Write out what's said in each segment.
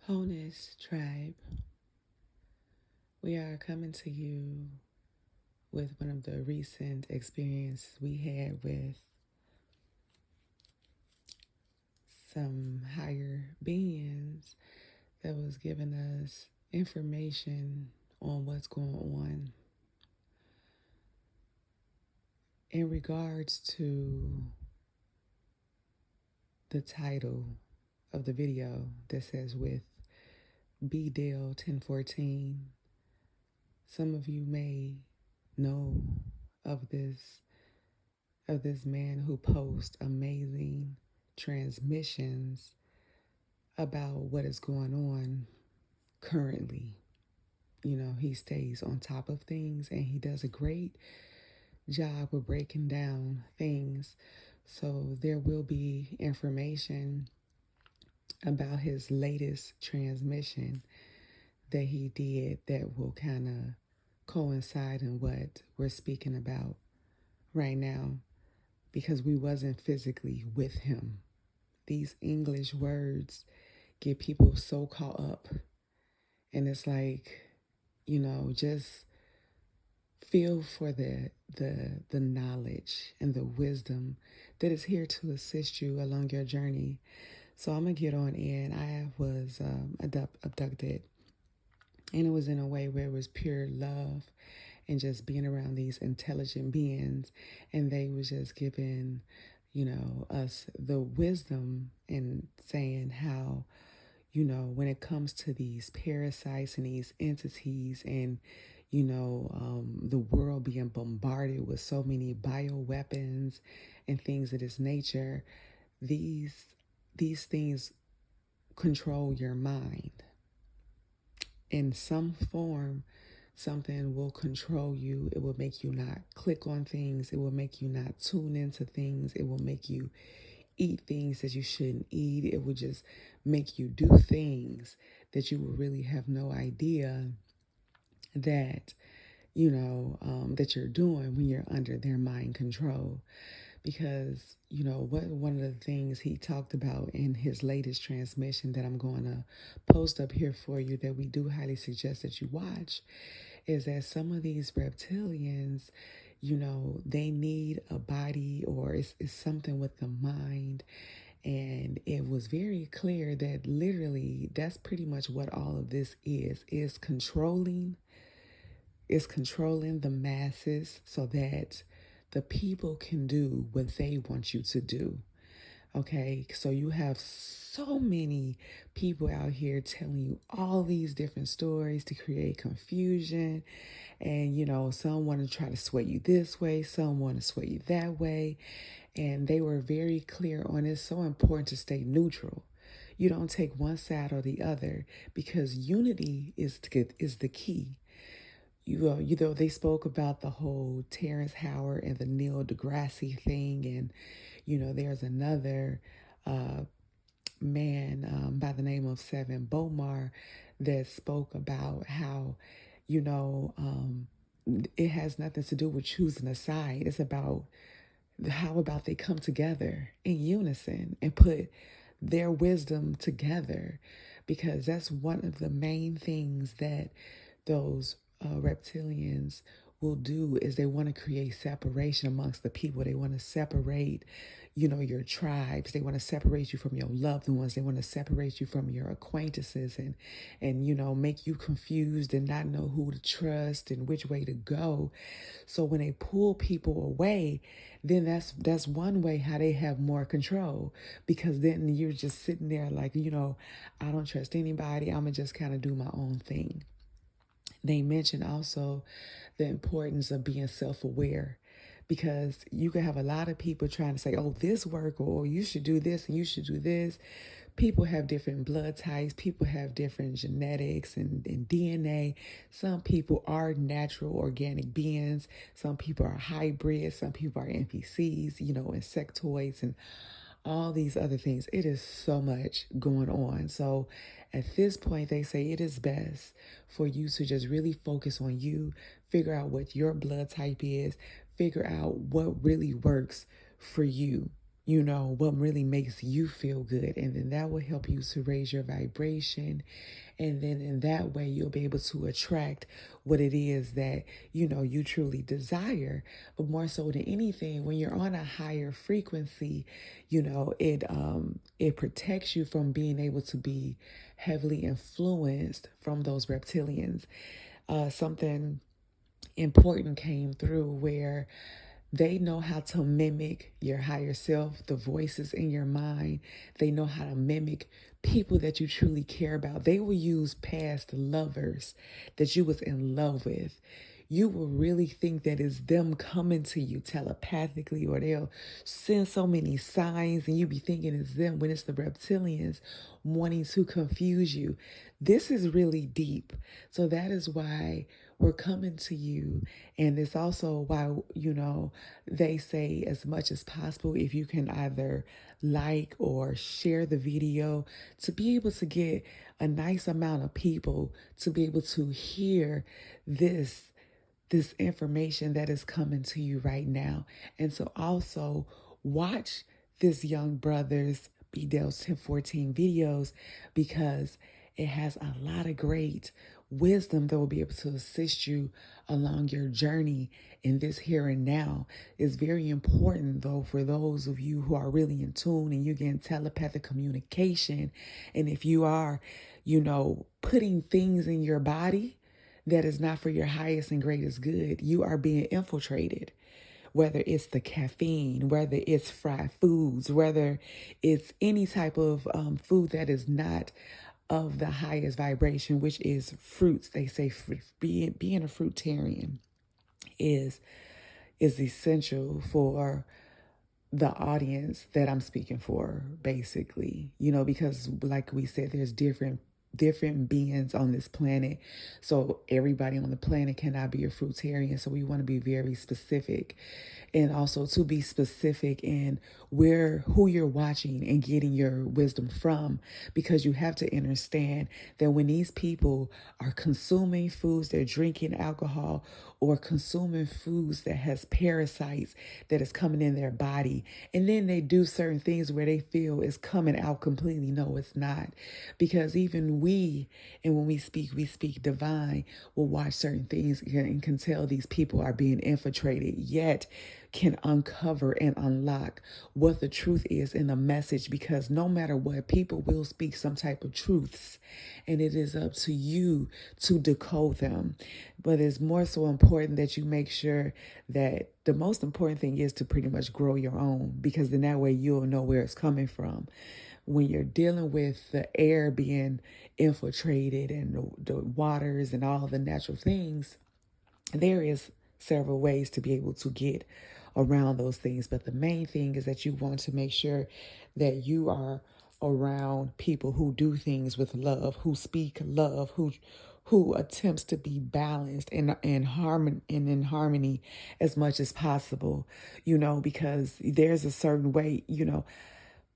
Wholeness Tribe, we are coming to you with one of the recent experiences we had with some higher beings that was giving us information on what's going on in regards to the title of the video that says with BDELL1014. Some of you may know of this man who posts amazing transmissions about what is going on currently. He stays on top of things and he does a great job of breaking down things. So there will be information about his latest transmission that he did that will kind of coincide in what we're speaking about right now, because we wasn't physically with him. These English words get people so caught up, and it's like, just feel for the knowledge and the wisdom that is here to assist you along your journey. So I'm gonna get on in. I was abducted, and it was in a way where it was pure love and just being around these intelligent beings, and they was just giving us the wisdom and saying how when it comes to these parasites and these entities and the world being bombarded with so many bioweapons and things of this nature, these things control your mind in some form. Something will control you. It will make you not click on things. It will make you not tune into things. It will make you eat things that you shouldn't eat. It will just make you do things that you will really have no idea that, that you're doing when you're under their mind control. Because, one of the things he talked about in his latest transmission that I'm going to post up here for you that we do highly suggest that you watch is that some of these reptilians, they need a body, or it's something with the mind. And it was very clear that literally that's pretty much what all of this is controlling the masses so that the people can do what they want you to do. Okay, so you have so many people out here telling you all these different stories to create confusion. And, some want to try to sway you this way, some want to sway you that way. And they were very clear on it's so important to stay neutral. You don't take one side or the other, because unity is the key. They spoke about the whole Terrence Howard and the Neil deGrasse thing, and there's another man by the name of Seven Bomar that spoke about how it has nothing to do with choosing a side. It's about how about they come together in unison and put their wisdom together, because that's one of the main things that those reptilians will do is they want to create separation amongst the people. They want to separate, your tribes. They want to separate you from your loved ones. They want to separate you from your acquaintances and make you confused and not know who to trust and which way to go. So when they pull people away, then that's one way how they have more control, because then you're just sitting there like, I don't trust anybody. I'm going to just kind of do my own thing. They mentioned also the importance of being self-aware, because you can have a lot of people trying to say, oh, this work, or you should do this and you should do this. People have different blood types. People have different genetics and DNA. Some people are natural organic beings. Some people are hybrids. Some people are NPCs, insectoids and all these other things. It is so much going on. So at this point, they say it is best for you to just really focus on you, figure out what your blood type is, figure out what really works for you. what really makes you feel good. And then that will help you to raise your vibration. And then in that way, you'll be able to attract what it is that, you truly desire. But more so than anything, when you're on a higher frequency, it protects you from being able to be heavily influenced from those reptilians. Something important came through where they know how to mimic your higher self, the voices in your mind. They know how to mimic people that you truly care about. They will use past lovers that you was in love with. You will really think that it's them coming to you telepathically, or they'll send so many signs and you be thinking it's them when it's the reptilians wanting to confuse you. This is really deep. So that is why we're coming to you. And it's also why, they say as much as possible, if you can either like or share the video, to be able to get a nice amount of people to be able to hear this information that is coming to you right now. And so also watch this young brother's BDELL1014 videos, because it has a lot of great wisdom that will be able to assist you along your journey in this here and now. It's very important, though, for those of you who are really in tune and you're getting telepathic communication. And if you are, putting things in your body that is not for your highest and greatest good, you are being infiltrated. Whether it's the caffeine, whether it's fried foods, whether it's any type of food that is not of the highest vibration, which is fruits. They say being a fruitarian is essential for the audience that I'm speaking for, basically, because like we said, there's different beings on this planet. So everybody on the planet cannot be a fruitarian. So we want to be very specific, and also to be specific in who you're watching and getting your wisdom from, because you have to understand that when these people are consuming foods, they're drinking alcohol or consuming foods that has parasites that is coming in their body, and then they do certain things where they feel it's coming out completely. No, it's not, because even when we speak divine, will watch certain things and can tell these people are being infiltrated, yet can uncover and unlock what the truth is in the message, because no matter what, people will speak some type of truths, and it is up to you to decode them. But it's more so important that you make sure that the most important thing is to pretty much grow your own, because then that way you'll know where it's coming from. When you're dealing with the air being infiltrated and the waters and all the natural things, there is several ways to be able to get around those things. But the main thing is that you want to make sure that you are around people who do things with love, who speak love, who attempts to be balanced and in harmony as much as possible, because there's a certain way,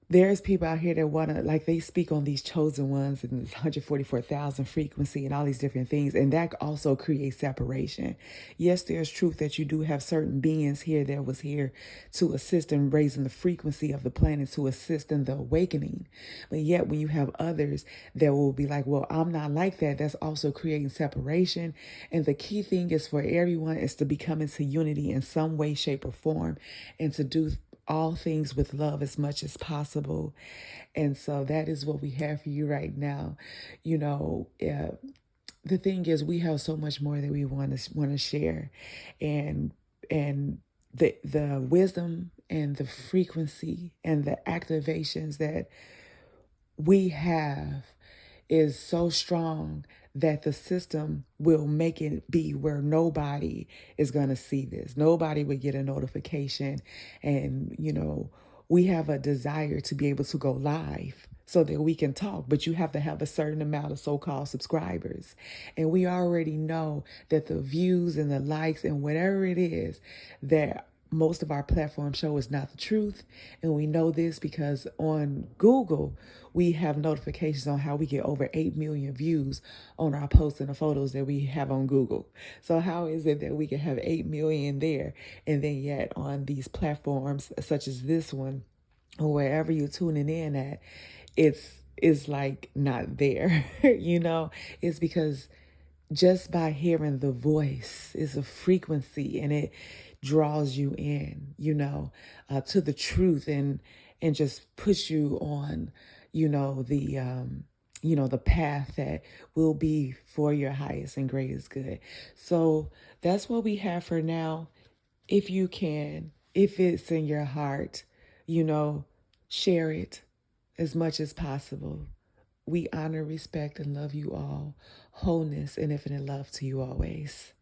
there's people out here that want to, like, they speak on these chosen ones and this 144,000 frequency and all these different things. And that also creates separation. Yes, there's truth that you do have certain beings here that was here to assist in raising the frequency of the planet, to assist in the awakening. But yet when you have others that will be like, well, I'm not like that, that's also creating separation. And the key thing is for everyone is to become into unity in some way, shape, or form, and to do all things with love as much as possible. And so that is what we have for you right now. The thing is, we have so much more that we want to share, and the wisdom and the frequency and the activations that we have is so strong that the system will make it be where nobody is going to see this. Nobody would get a notification. And, we have a desire to be able to go live so that we can talk, but you have to have a certain amount of so-called subscribers. And we already know that the views and the likes and whatever it is that most of our platforms show is not the truth. And we know this because on Google, we have notifications on how we get over 8 million views on our posts and the photos that we have on Google. So how is it that we can have 8 million there, and then yet on these platforms such as this one, or wherever you're tuning in at, it's like not there. It's because just by hearing the voice is a frequency, and it draws you in, to the truth, and just puts you on, the path that will be for your highest and greatest good. So that's what we have for now. If you can, if it's in your heart, share it as much as possible. We honor, respect, and love you all. Wholeness and infinite love to you always.